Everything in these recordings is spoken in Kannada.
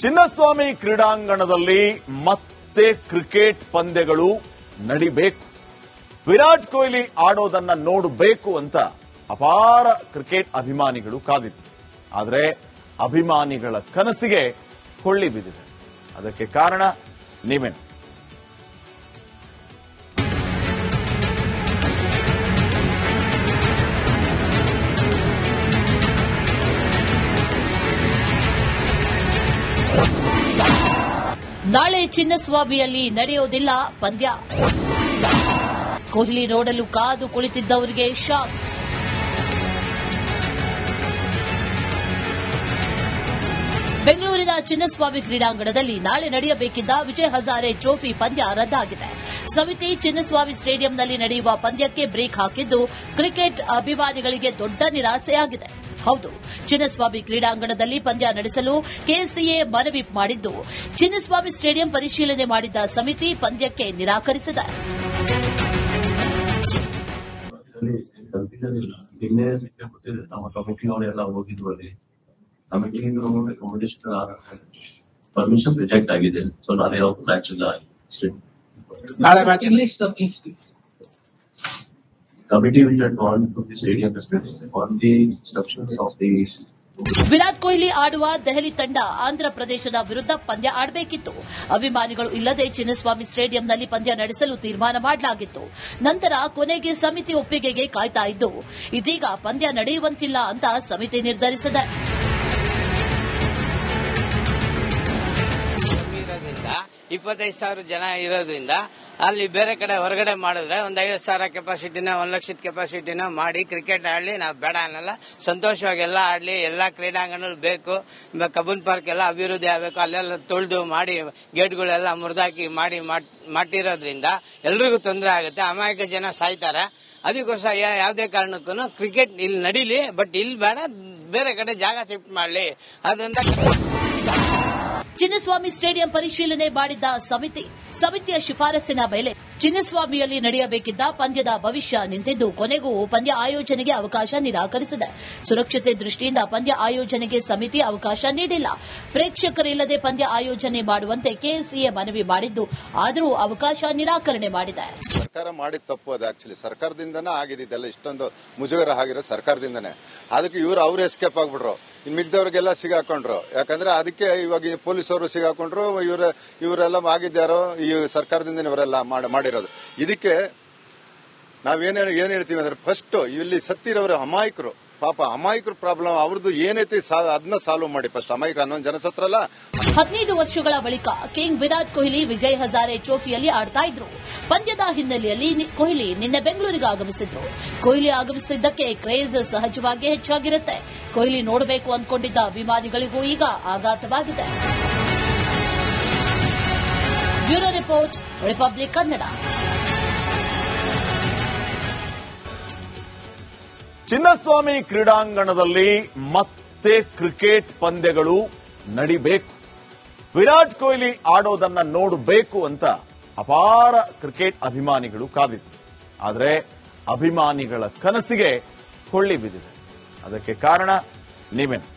ಚಿನ್ನಸ್ವಾಮಿ ಕ್ರೀಡಾಂಗಣದಲ್ಲಿ ಮತ್ತೆ ಕ್ರಿಕೆಟ್ ಪಂದ್ಯಗಳು ನಡಿಬೇಕು. ವಿರಾಟ್ ಕೊಹ್ಲಿ ಆಡೋದನ್ನ ನೋಡಬೇಕು ಅಂತ ಅಪಾರ ಕ್ರಿಕೆಟ್ ಅಭಿಮಾನಿಗಳು ಕಾದಿದ್ರು. ಆದರೆ ಅಭಿಮಾನಿಗಳ ಕನಸಿಗೆ ಕೊಳ್ಳಿ ಬಿದ್ದಿದೆ. ಅದಕ್ಕೆ ಕಾರಣ ನೀವೇನು? ನಾಳೆ ಚಿನ್ನಸ್ವಾಮಿಯಲ್ಲಿ ನಡೆಯೋದಿಲ್ಲ ಪಂದ್ಯ. ಕೊಹ್ಲಿ ನೋಡಲು ಕಾದು ಕುಳಿತಿದ್ದವರಿಗೆ ಶಾಕ್. ಬೆಂಗಳೂರಿನ ಚಿನ್ನಸ್ವಾಮಿ ಕ್ರೀಡಾಂಗಣದಲ್ಲಿ ನಾಳೆ ನಡೆಯಬೇಕಿದ್ದ ವಿಜಯ್ ಹಜಾರೆ ಟ್ರೋಫಿ ಪಂದ್ಯ ರದ್ದಾಗಿದೆ. ಸಮಿತಿ ಚಿನ್ನಸ್ವಾಮಿ ಸ್ಟೇಡಿಯಂನಲ್ಲಿ ನಡೆಯುವ ಪಂದ್ಯಕ್ಕೆ ಬ್ರೇಕ್ ಹಾಕಿದ್ದು ಕ್ರಿಕೆಟ್ ಅಭಿಮಾನಿಗಳಿಗೆ ದೊಡ್ಡ ನಿರಾಸೆಯಾಗಿದೆ. ಹೌದು, ಚಿನ್ನಸ್ವಾಮಿ ಕ್ರೀಡಾಂಗಣದಲ್ಲಿ ಪಂದ್ಯ ನಡೆಸಲು ಕೆಸಿಎ ಮನವಿ ಮಾಡಿದ್ದು, ಚಿನ್ನಸ್ವಾಮಿ ಸ್ಟೇಡಿಯಂ ಪರಿಶೀಲನೆ ಮಾಡಿದ್ದ ಸಮಿತಿ ಪಂದ್ಯಕ್ಕೆ ನಿರಾಕರಿಸಿದೆ. ಪರ್ಮಿಷನ್ ರಿಜೆಕ್ಟ್ ಆಗಿದೆ. ಸೊ ನಾಳೆ committee which had gone to the stadium on the instructions of the Virat Kohli ಆಡುವ ದೆಹಲಿ ತಂಡ ಆಂಧ್ರ ಪ್ರದೇಶದ ವಿರುದ್ಧ ಪಂದ್ಯ ಆಡಬೇಕಿತ್ತು. ಅಭಿಮಾನಿಗಳು ಇಲ್ಲದೆ ಚಿನ್ನಸ್ವಾಮಿ ಸ್ಟೇಡಿಯಂನಲ್ಲಿ ಪಂದ್ಯ ನಡೆಸಲು ತೀರ್ಮಾನ ಮಾಡಲಾಗಿತ್ತು. ನಂತರ ಕೊನೆಗೆ ಸಮಿತಿ ಒಪ್ಪಿಗೆಗೆ ಕಾಯ್ತಾ ಇದ್ದು, ಇದೀಗ ಪಂದ್ಯ ನಡೆಯುವಂತಿಲ್ಲ ಅಂತ ಸಮಿತಿ ನಿರ್ಧರಿಸಿದೆ. 25,000 ಜನ ಇರೋದ್ರಿಂದ ಅಲ್ಲಿ ಬೇರೆ ಕಡೆ ಹೊರಗಡೆ ಮಾಡಿದ್ರೆ ಒಂದು 50,000 ಕೆಪಾಸಿಟಿನ 1,00,000 ಕೆಪಾಸಿಟಿನ ಮಾಡಿ ಕ್ರಿಕೆಟ್ ಆಡಲಿ. ನಾವು ಬೇಡ ಅನ್ನಲ್ಲ, ಸಂತೋಷವಾಗಿ ಎಲ್ಲ ಆಡಲಿ. ಎಲ್ಲಾ ಕ್ರೀಡಾಂಗಣಗಳು ಬೇಕು. ಕಬ್ಬನ್ ಪಾರ್ಕ್ ಎಲ್ಲ ಅಭಿವೃದ್ಧಿ ಆಗಬೇಕು. ಅಲ್ಲೆಲ್ಲ ತೊಳೆದು ಮಾಡಿ ಗೇಟ್ಗಳೆಲ್ಲ ಮುರಿದಾಕಿ ಮಾಡಿರೋದ್ರಿಂದ ಎಲ್ರಿಗೂ ತೊಂದರೆ ಆಗುತ್ತೆ. ಅಮಾಯಕ ಜನ ಸಾಯ್ತಾರೆ. ಅದಕ್ಕೋಸ್ಕರ ಯಾವುದೇ ಕಾರಣಕ್ಕೂ ಕ್ರಿಕೆಟ್ ಇಲ್ಲಿ ನಡೀಲಿ, ಬಟ್ ಇಲ್ಲಿ ಬೇಡ, ಬೇರೆ ಕಡೆ ಜಾಗ ಶಿಫ್ಟ್ ಮಾಡಲಿ. ಅದರಿಂದ ಚಿನ್ನಸ್ವಾಮಿ ಸ್ಟೇಡಿಯಂ ಪರಿಶೀಲನೆ ಮಾಡಿದ್ದ ಸಮಿತಿಯ ಶಿಫಾರಸ್ಸಿನ ಮೇಲೆ ಚಿನ್ನಸ್ವಾಮಿಯಲ್ಲಿ ನಡೆಯಬೇಕಿದ್ದ ಪಂದ್ಯದ ಭವಿಷ್ಯ ನಿಂತಿದ್ದು, ಕೊನೆಗೂ ಪಂದ್ಯ ಆಯೋಜನೆಗೆ ಅವಕಾಶ ನಿರಾಕರಿಸಿದೆ. ಸುರಕ್ಷತೆ ದೃಷ್ಟಿಯಿಂದ ಪಂದ್ಯ ಆಯೋಜನೆಗೆ ಸಮಿತಿ ಅವಕಾಶ ನೀಡಿಲ್ಲ. ಪ್ರೇಕ್ಷಕರಿಲ್ಲದೆ ಪಂದ್ಯ ಆಯೋಜನೆ ಮಾಡುವಂತೆ ಕೆಸಿಎ ಮನವಿ ಮಾಡಿದ್ದು, ಆದರೂ ಅವಕಾಶ ನಿರಾಕರಣೆ ಮಾಡಿದೆ. ಸರ್ಕಾರ ಮಾಡಿದ ತಪ್ಪು ಅದು. ಆಕ್ಚುಲಿ ಸರ್ಕಾರದಿಂದನೇ ಆಗಿದ್ದೆಲ್ಲ. ಇಷ್ಟೊಂದು ಮುಜುಗರ ಆಗಿರೋ ಸರ್ಕಾರದಿಂದನೇ. ಅದಕ್ಕೆ ಅವ್ರು ಎಸ್ಕೇಪ್ ಆಗ್ಬಿಟ್ರು. ಇನ್ನು ಮಿಗ್ದವ್ರಿಗೆಲ್ಲ ಸಿಗಾಕೊಂಡ್ರು. ಯಾಕಂದ್ರೆ ಅದಕ್ಕೆ ಇವಾಗ ಪೊಲೀಸರು ಸಿಗಾಕೊಂಡ್ರು. ಇವರೆಲ್ಲ ಆಗಿದ್ದಾರೋ ಈ ಸರ್ಕಾರದಿಂದ ಇವರೆಲ್ಲ ಮಾಡಿರೋದು. ಇದಕ್ಕೆ ನಾವೇನ್ ಹೇಳ್ತೀವಿ ಅಂದ್ರೆ, ಫಸ್ಟ್ ಇಲ್ಲಿ ಸತ್ತಿರೋರು ಅಮಾಯಕರು. ಪಾಪ ಅಮಾಯಕರು ಪ್ರಾಬ್ಲಮ್ ಅವ್ರದ್ದು ಏನೈತಿ ಅದನ್ನ ಸಾಲ್ವ್ ಮಾಡಿ ಫಸ್ಟ್. ಅಮಾಯಕ 11 ಜನ ಸತ್ರಲ್ಲ. 15 ವರ್ಷಗಳ ಬಳಿಕ ಕಿಂಗ್ ವಿರಾಟ್ ಕೊಹ್ಲಿ ವಿಜಯ್ ಹಜಾರೆ ಟ್ರೋಫಿಯಲ್ಲಿ ಆಡ್ತಾ ಇದ್ರು. ಪಂದ್ಯದ ಹಿನ್ನೆಲೆಯಲ್ಲಿ ಕೊಹ್ಲಿ ನಿನ್ನೆ ಬೆಂಗಳೂರಿಗೆ ಆಗಮಿಸಿದ್ರು. ಕೊಹ್ಲಿ ಆಗಮಿಸಿದ್ದಕ್ಕೆ ಕ್ರೇಜ್ ಸಹಜವಾಗಿ ಹೆಚ್ಚಾಗಿರುತ್ತೆ. ಕೊಹ್ಲಿ ನೋಡಬೇಕು ಅಂದ್ಕೊಂಡಿದ್ದ ಅಭಿಮಾನಿಗಳಿಗೂ ಈಗ ಆಘಾತವಾಗಿದೆ. Bureau report, republic Kannada. Chinnaswamy ಕ್ರೀಡಾಂಗಣದಲ್ಲಿ ಮತ್ತೆ ಕ್ರಿಕೆಟ್ ಪಂದ್ಯಗಳು ನಡಿಬೇಕು. ವಿರಾಟ್ ಕೊಹ್ಲಿ ಆಡೋದನ್ನ ನೋಡಬೇಕು ಅಂತ ಅಪಾರ ಕ್ರಿಕೆಟ್ ಅಭಿಮಾನಿಗಳು ಕಾದಿದ್ರು. ಆದರೆ ಅಭಿಮಾನಿಗಳ ಕನಸಿಗೆ ಕೊಳ್ಳಿ ಬಿದ್ದಿದೆ. ಅದಕ್ಕೆ ಕಾರಣ ನೀವೇನು?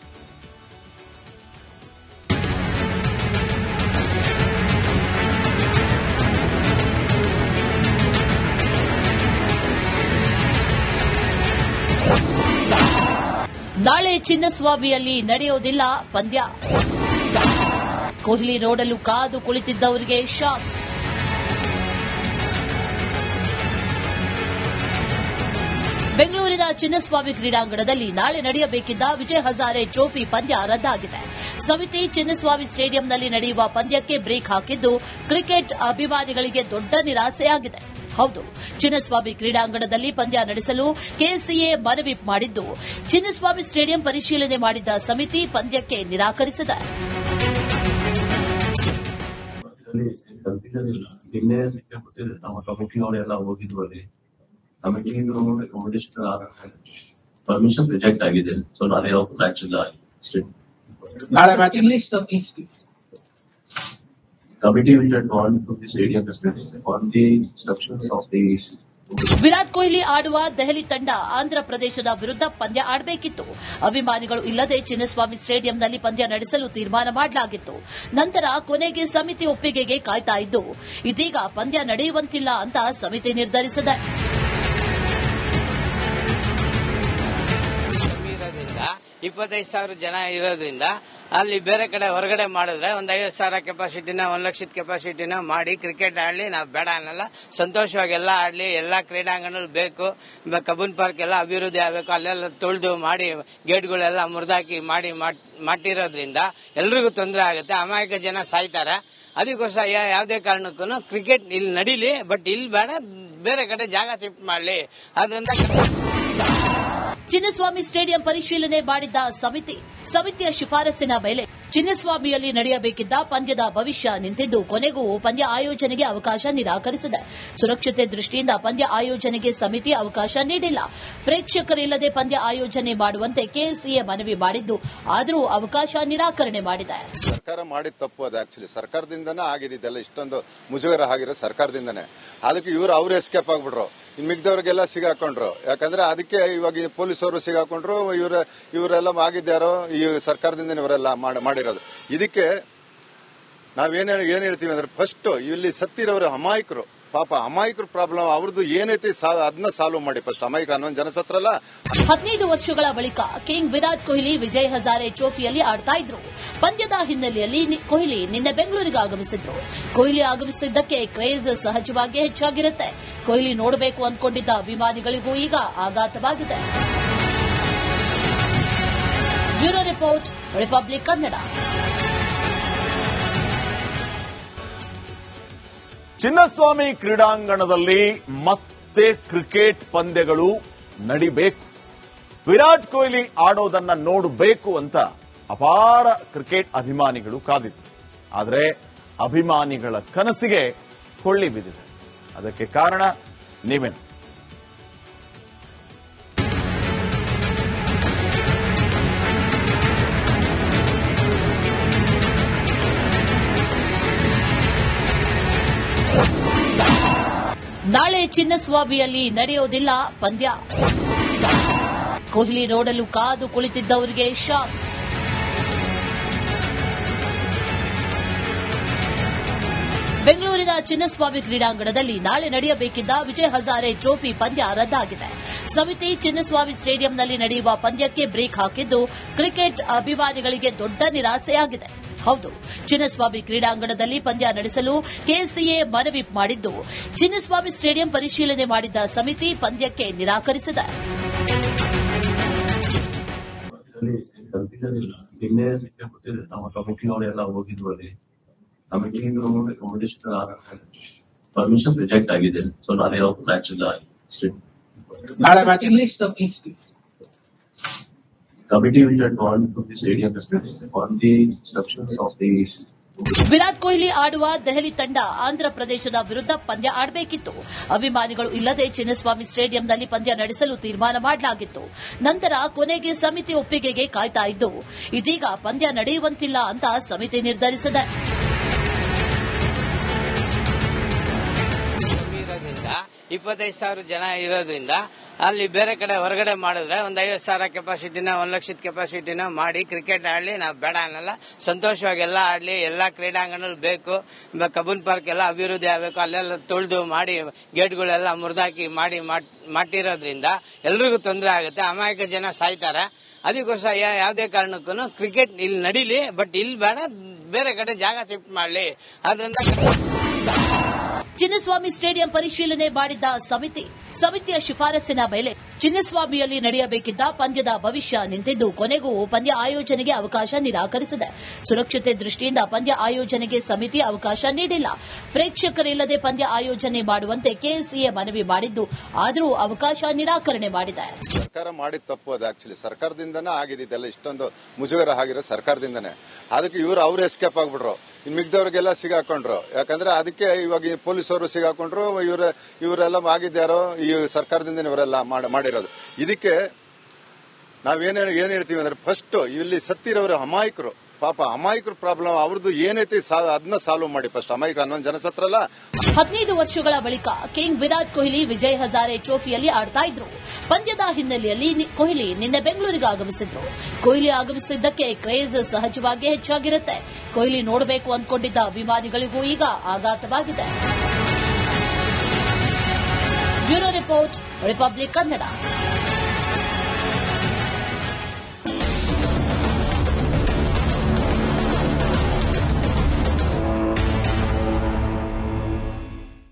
ನಾಳೆ ಚಿನ್ನಸ್ವಾಮಿಯಲ್ಲಿ ನಡೆಯೋದಿಲ್ಲ ಪಂದ್ಯ. ಕೊಹ್ಲಿ ನೋಡಲು ಕಾದು ಕುಳಿತಿದ್ದವರಿಗೆ ಶಾಕ್. ಬೆಂಗಳೂರಿನ ಚಿನ್ನಸ್ವಾಮಿ ಕ್ರೀಡಾಂಗಣದಲ್ಲಿ ನಾಳೆ ನಡೆಯಬೇಕಿದ್ದ ವಿಜಯ್ ಹಜಾರೆ ಟ್ರೋಫಿ ಪಂದ್ಯ ರದ್ದಾಗಿದೆ. ಸಮಿತಿ ಚಿನ್ನಸ್ವಾಮಿ ಸ್ಟೇಡಿಯಂನಲ್ಲಿ ನಡೆಯುವ ಪಂದ್ಯಕ್ಕೆ ಬ್ರೇಕ್ ಹಾಕಿದ್ದು ಕ್ರಿಕೆಟ್ ಅಭಿಮಾನಿಗಳಿಗೆ ದೊಡ್ಡ ನಿರಾಸೆಯಾಗಿದೆ. ಹೌದು, ಚಿನ್ನಸ್ವಾಮಿ ಕ್ರೀಡಾಂಗಣದಲ್ಲಿ ಪಂದ್ಯ ನಡೆಸಲು ಕೆಸಿಎ ಮನವಿ ಮಾಡಿದ್ದು, ಚಿನ್ನಸ್ವಾಮಿ ಸ್ಟೇಡಿಯಂ ಪರಿಶೀಲನೆ ಮಾಡಿದ್ದ ಸಮಿತಿ ಪಂದ್ಯಕ್ಕೆ ನಿರಾಕರಿಸಿದೆ. ಪರ್ಮಿಷನ್ ರಿಜೆಕ್ಟ್ ಆಗಿದೆ. ಸೊ ನಾಳೆ committee which had gone to the stadium on the instructions of the Virat Kohli ಆಡುವ ದೆಹಲಿ ತಂಡ ಆಂಧ್ರ ಪ್ರದೇಶದ ವಿರುದ್ಧ ಪಂದ್ಯ ಆಡಬೇಕಿತ್ತು. ಅಭಿಮಾನಿಗಳು ಇಲ್ಲದೆ ಚಿನ್ನಸ್ವಾಮಿ ಸ್ಟೇಡಿಯಂನಲ್ಲಿ ಪಂದ್ಯ ನಡೆಸಲು ತೀರ್ಮಾನ ಮಾಡಲಾಗಿತ್ತು. ನಂತರ ಕೊನೆಗೆ ಸಮಿತಿ ಒಪ್ಪಿಗೆಗೆ ಕಾಯ್ತಾ ಇದ್ದು, ಇದೀಗ ಪಂದ್ಯ ನಡೆಯುವಂತಿಲ್ಲ ಅಂತ ಸಮಿತಿ ನಿರ್ಧರಿಸಿದೆ. 25,000 ಜನ ಇರೋದ್ರಿಂದ ಅಲ್ಲಿ ಬೇರೆ ಕಡೆ ಹೊರಗಡೆ ಮಾಡಿದ್ರೆ ಒಂದು 50,000 ಕೆಪಾಸಿಟಿನ 1,00,000 ಕೆಪಾಸಿಟಿನ ಮಾಡಿ ಕ್ರಿಕೆಟ್ ಆಡ್ಲಿ, ನಾವು ಬೇಡ ಅನ್ನಲ್ಲ. ಸಂತೋಷವಾಗಿ ಎಲ್ಲ ಆಡ್ಲಿ, ಎಲ್ಲಾ ಕ್ರೀಡಾಂಗಣಗಳು ಬೇಕು. ಕಬ್ಬನ್ ಪಾರ್ಕ್ ಎಲ್ಲ ಅಭಿವೃದ್ಧಿ ಆಗಬೇಕು, ಅಲ್ಲೆಲ್ಲ ತೊಳೆದು ಮಾಡಿ ಗೇಟ್ಗಳೆಲ್ಲ ಮುರಿದಾಕಿ ಮಾಡಿರೋದ್ರಿಂದ ಎಲ್ರಿಗೂ ತೊಂದರೆ ಆಗುತ್ತೆ. ಅಮಾಯಕ ಜನ ಸಾಯ್ತಾರೆ. ಅದಕ್ಕೋಸ್ಕರ ಯಾವುದೇ ಕಾರಣಕ್ಕೂ ಕ್ರಿಕೆಟ್ ಇಲ್ಲಿ ನಡೀಲಿ, ಬಟ್ ಇಲ್ಲಿ ಬೇಡ, ಬೇರೆ ಕಡೆ ಜಾಗ ಶಿಫ್ಟ್ ಮಾಡಲಿ. ಅದರಿಂದ ಚಿನ್ನಸ್ವಾಮಿ ಸ್ಟೇಡಿಯಂ ಪರಿಶೀಲನೆ ಮಾಡಿದ್ದ ಸಮಿತಿಯ ಶಿಫಾರಸಿನ ಮೇಲೆ ಚಿನ್ನಸ್ವಾಮಿಯಲ್ಲಿ ನಡೆಯಬೇಕಿದ್ದ ಪಂದ್ಯದ ಭವಿಷ್ಯ ನಿಂತಿದ್ದು, ಕೊನೆಗೂ ಪಂದ್ಯ ಆಯೋಜನೆಗೆ ಅವಕಾಶ ನಿರಾಕರಿಸಿದೆ. ಸುರಕ್ಷತೆ ದೃಷ್ಟಿಯಿಂದ ಪಂದ್ಯ ಆಯೋಜನೆಗೆ ಸಮಿತಿ ಅವಕಾಶ ನೀಡಿಲ್ಲ. ಪ್ರೇಕ್ಷಕರಿಲ್ಲದೆ ಪಂದ್ಯ ಆಯೋಜನೆ ಮಾಡುವಂತೆ ಕೆಎಸ್ಸಿಎ ಮನವಿ ಮಾಡಿದ್ದು, ಆದರೂ ಅವಕಾಶ ನಿರಾಕರಣೆ ಮಾಡಿದೆ. ಸರ್ಕಾರ ಮಾಡಿದ ತಪ್ಪು ಅದು. ಆಕ್ಚುಲಿ ಸರ್ಕಾರದಿಂದನೇ ಆಗಿದ್ದೆಲ್ಲ, ಇಷ್ಟೊಂದು ಮುಜುಗರ ಆಗಿರೋ ಸರ್ಕಾರದಿಂದನೇ. ಅದಕ್ಕೆ ಅವ್ರು ಎಸ್ಕೇಪ್ ಆಗ್ಬಿಟ್ರು, ಇನ್ನು ಮಿಗ್ದವ್ರಿಗೆಲ್ಲ ಸಿಗಾಕೊಂಡ್ರು. ಯಾಕಂದ್ರೆ ಅದಕ್ಕೆ ಇವಾಗ ಪೊಲೀಸರು ಸಿಗಾಕೊಂಡ್ರು. ಇವರೆಲ್ಲ ಆಗಿದ್ದಾರೋ ಈ ಸರ್ಕಾರದಿಂದ ಇವರೆಲ್ಲ ಮಾಡಿರೋದು. ಇದಕ್ಕೆ ನಾವೇನ್ ಹೇಳ್ತೀವಿ ಅಂದ್ರೆ, ಫಸ್ಟ್ ಇಲ್ಲಿ ಸತ್ತಿರೋರು ಅಮಾಯಕರು, ಪಾಪ ಅಮಾಯಕರ ಪ್ರಾಬ್ಲಮ್ ಅವ್ರದ್ದು ಏನೈತಿ ಅದನ್ನ ಸಾಲ್ವ್ ಮಾಡಿ ಫಸ್ಟ್. ಅಮಾಯಕರು 11 ಜನ ಸತ್ರಲ್ಲ. 15 ವರ್ಷಗಳ ಬಳಿಕ ಕಿಂಗ್ ವಿರಾಟ್ ಕೊಹ್ಲಿ ವಿಜಯ್ ಹಜಾರೆ ಟ್ರೋಫಿಯಲ್ಲಿ ಆಡ್ತಾ ಇದ್ರು. ಪಂದ್ಯದ ಹಿನ್ನೆಲೆಯಲ್ಲಿ ಕೊಹ್ಲಿ ನಿನ್ನೆ ಬೆಂಗಳೂರಿಗೆ ಆಗಮಿಸಿದ್ರು. ಕೊಹ್ಲಿ ಆಗಮಿಸಿದ್ದಕ್ಕೆ ಕ್ರೇಜ್ ಸಹಜವಾಗಿ ಹೆಚ್ಚಾಗಿರುತ್ತೆ. ಕೊಹ್ಲಿ ನೋಡಬೇಕು ಅಂದ್ಕೊಂಡಿದ್ದ ಅಭಿಮಾನಿಗಳಿಗೂ ಈಗ ಆಘಾತವಾಗಿದೆ. Bureau report, republic Kannada. Chinnaswamy ಕ್ರೀಡಾಂಗಣದಲ್ಲಿ ಮತ್ತೆ ಕ್ರಿಕೆಟ್ ಪಂದ್ಯಗಳು ನಡಿಬೇಕು. ವಿರಾಟ್ ಕೊಹ್ಲಿ ಆಡೋದನ್ನ ನೋಡಬೇಕು ಅಂತ ಅಪಾರ ಕ್ರಿಕೆಟ್ ಅಭಿಮಾನಿಗಳು ಕಾದಿದ್ರು. ಆದರೆ ಅಭಿಮಾನಿಗಳ ಕನಸಿಗೆ ಕೊಳ್ಳಿ ಬಿದ್ದಿದೆ. ಅದಕ್ಕೆ ಕಾರಣ ನೀವೇನು? ನಾಳೆ ಚಿನ್ನಸ್ವಾಮಿಯಲ್ಲಿ ನಡೆಯೋದಿಲ್ಲ ಪಂದ್ಯ. ಕೊಹ್ಲಿ ನೋಡಲು ಕಾದು ಕುಳಿತಿದ್ದವರಿಗೆ ಶಾಕ್. ಬೆಂಗಳೂರಿನ ಚಿನ್ನಸ್ವಾಮಿ ಕ್ರೀಡಾಂಗಣದಲ್ಲಿ ನಾಳೆ ನಡೆಯಬೇಕಿದ್ದ ವಿಜಯ್ ಹಜಾರೆ ಟ್ರೋಫಿ ಪಂದ್ಯ ರದ್ದಾಗಿದೆ. ಸಮಿತಿ ಚಿನ್ನಸ್ವಾಮಿ ಸ್ಟೇಡಿಯಂನಲ್ಲಿ ನಡೆಯುವ ಪಂದ್ಯಕ್ಕೆ ಬ್ರೇಕ್ ಹಾಕಿದ್ದು, ಕ್ರಿಕೆಟ್ ಅಭಿಮಾನಿಗಳಿಗೆ ದೊಡ್ಡ ನಿರಾಸೆಯಾಗಿದೆ. ಹೌದು, ಚಿನ್ನಸ್ವಾಮಿ ಕ್ರೀಡಾಂಗಣದಲ್ಲಿ ಪಂದ್ಯ ನಡೆಸಲು ಕೆಎಸ್ಸಿಎ ಮನವಿ ಮಾಡಿದ್ದು, ಚಿನ್ನಸ್ವಾಮಿ ಸ್ಟೇಡಿಯಂ ಪರಿಶೀಲನೆ ಮಾಡಿದ್ದ ಸಮಿತಿ ಪಂದ್ಯಕ್ಕೆ ನಿರಾಕರಿಸಿದೆ. ನಿನ್ನೆ ಸಿಕ್ಕಾಪಟ್ಟಿದೆ. ನಮ್ಮ ಕಮಿಟಿನವರೆಲ್ಲ ಹೋಗಿದ್ವು. ಅಲ್ಲಿ ಕಮಿಟಿಗೆ ಪರ್ಮಿಷನ್ ರಿಜೆಕ್ಟ್ ಆಗಿದೆ. ಸೊ ನಾಳೆ ಯಾವತ್ತು ಮ್ಯಾಚ್ ಇಲ್ಲ. Committee which had gone to the stadium on the instructions of the Virat Kohli ಆಡುವ ದೆಹಲಿ ತಂಡ ಆಂಧ್ರ ಪ್ರದೇಶದ ವಿರುದ್ಧ ಪಂದ್ಯ ಆಡಬೇಕಿತ್ತು. ಅಭಿಮಾನಿಗಳು ಇಲ್ಲದೆ ಚಿನ್ನಸ್ವಾಮಿ ಸ್ಟೇಡಿಯಂನಲ್ಲಿ ಪಂದ್ಯ ನಡೆಸಲು ತೀರ್ಮಾನ ಮಾಡಲಾಗಿತ್ತು. ನಂತರ ಕೊನೆಗೆ ಸಮಿತಿ ಒಪ್ಪಿಗೆಗೆ ಕಾಯ್ತಾ ಇದ್ದು, ಇದೀಗ ಪಂದ್ಯ ನಡೆಯುವಂತಿಲ್ಲ ಅಂತ ಸಮಿತಿ ನಿರ್ಧರಿಸಿದೆ. 25,000 ಜನ ಇರೋದ್ರಿಂದ ಅಲ್ಲಿ ಬೇರೆ ಕಡೆ ಹೊರಗಡೆ ಮಾಡಿದ್ರೆ ಒಂದು 50,000 ಕೆಪಾಸಿಟಿನ 1,00,000 ಕೆಪಾಸಿಟಿನ ಮಾಡಿ ಕ್ರಿಕೆಟ್ ಆಡ್ಲಿ, ನಾವು ಬೇಡ ಅನ್ನಲ್ಲ. ಸಂತೋಷವಾಗಿ ಎಲ್ಲ ಆಡ್ಲಿ, ಎಲ್ಲಾ ಕ್ರೀಡಾಂಗಣಗಳು ಬೇಕು. ಕಬ್ಬನ್ ಪಾರ್ಕ್ ಎಲ್ಲ ಅಭಿವೃದ್ಧಿ ಆಗಬೇಕು, ಅಲ್ಲೆಲ್ಲ ತೊಳೆದು ಮಾಡಿ ಗೇಟ್ಗಳೆಲ್ಲ ಮುರಿದಾಕಿ ಮಾಡಿರೋದ್ರಿಂದ ಎಲ್ರಿಗೂ ತೊಂದರೆ ಆಗುತ್ತೆ. ಅಮಾಯಕ ಜನ ಸಾಯ್ತಾರೆ. ಅದಕ್ಕೋಸ್ಕರ ಯಾವುದೇ ಕಾರಣಕ್ಕೂ ಕ್ರಿಕೆಟ್ ಇಲ್ಲಿ ನಡೀಲಿ, ಬಟ್ ಇಲ್ಲಿ ಬೇಡ, ಬೇರೆ ಕಡೆ ಜಾಗ ಶಿಫ್ಟ್ ಮಾಡಲಿ. ಅದರಿಂದ ಚಿನ್ನಸ್ವಾಮಿ ಸ್ಟೇಡಿಯಂ ಪರಿಶೀಲನೆ ಮಾಡಿದ್ದ ಸಮಿತಿಯ ಶಿಫಾರಸಿನ ಮೇಲೆ ಚಿನ್ನಸ್ವಾಮಿಯಲ್ಲಿ ನಡೆಯಬೇಕಿದ್ದ ಪಂದ್ಯದ ಭವಿಷ್ಯ ನಿಂತಿದ್ದು, ಕೊನೆಗೂ ಪಂದ್ಯ ಆಯೋಜನೆಗೆ ಅವಕಾಶ ನಿರಾಕರಿಸಿದೆ. ಸುರಕ್ಷತೆ ದೃಷ್ಟಿಯಿಂದ ಪಂದ್ಯ ಆಯೋಜನೆಗೆ ಸಮಿತಿ ಅವಕಾಶ ನೀಡಿಲ್ಲ. ಪ್ರೇಕ್ಷಕರಿಲ್ಲದೆ ಪಂದ್ಯ ಆಯೋಜನೆ ಮಾಡುವಂತೆ ಕೆಎಸ್ಸಿಎ ಮನವಿ ಮಾಡಿದ್ದು, ಆದರೂ ಅವಕಾಶ ನಿರಾಕರಣೆ ಮಾಡಿದೆ. ಸರ್ಕಾರ ಮಾಡಿದ ತಪ್ಪು ಅದು. ಆಕ್ಚುಲಿ ಸರ್ಕಾರದಿಂದನೇ ಆಗಿದ್ದೆಲ್ಲ, ಇಷ್ಟೊಂದು ಮುಜುಗರ ಆಗಿರೋ ಸರ್ಕಾರದಿಂದನೇ. ಅದಕ್ಕೆ ಅವ್ರು ಎಸ್ಕೇಪ್ ಆಗ್ಬಿಟ್ರು, ಇನ್ನು ಮಿಗ್ದವ್ರಿಗೆಲ್ಲ ಸಿಗಾಕೊಂಡ್ರು. ಯಾಕಂದ್ರೆ ಅದಕ್ಕೆ ಇವಾಗ ಪೊಲೀಸರು ಸಿಗಾಕೊಂಡ್ರು. ಇವರೆಲ್ಲ ಆಗಿದ್ದಾರೋ ಈ ಸರ್ಕಾರದಿಂದ ಇವರೆಲ್ಲ ಮಾಡಿರೋದು. ಇದಕ್ಕೆ ನಾವೇನ್ ಹೇಳ್ತೀವಿ ಅಂದ್ರೆ, ಫಸ್ಟ್ ಇಲ್ಲಿ ಸತ್ತಿರೋರು ಅಮಾಯಕರು, ಪಾಪ ಅಮಾಯಕರ ಪ್ರಾಬ್ಲಮ್ ಅವ್ರದ್ದು ಏನೈತಿ ಅದನ್ನ ಸಾಲ್ವ್ ಮಾಡಿ ಫಸ್ಟ್. ಅಮಾಯಕರು 11 ಜನ ಸತ್ರಲ್ಲ. 15 ವರ್ಷಗಳ ಬಳಿಕ ಕಿಂಗ್ ವಿರಾಟ್ ಕೊಹ್ಲಿ ವಿಜಯ್ ಹಜಾರೆ ಟ್ರೋಫಿಯಲ್ಲಿ ಆಡ್ತಾ ಇದ್ರು. ಪಂದ್ಯದ ಹಿನ್ನೆಲೆಯಲ್ಲಿ ಕೊಹ್ಲಿ ನಿನ್ನೆ ಬೆಂಗಳೂರಿಗೆ ಆಗಮಿಸಿದ್ರು. ಕೊಹ್ಲಿ ಆಗಮಿಸಿದ್ದಕ್ಕೆ ಕ್ರೇಜ್ ಸಹಜವಾಗಿ ಹೆಚ್ಚಾಗಿರುತ್ತೆ. ಕೊಹ್ಲಿ ನೋಡಬೇಕು ಅಂದ್ಕೊಂಡಿದ್ದ ಅಭಿಮಾನಿಗಳಿಗೂ ಈಗ ಆಘಾತವಾಗಿದೆ. Bureau report, republic Kannada.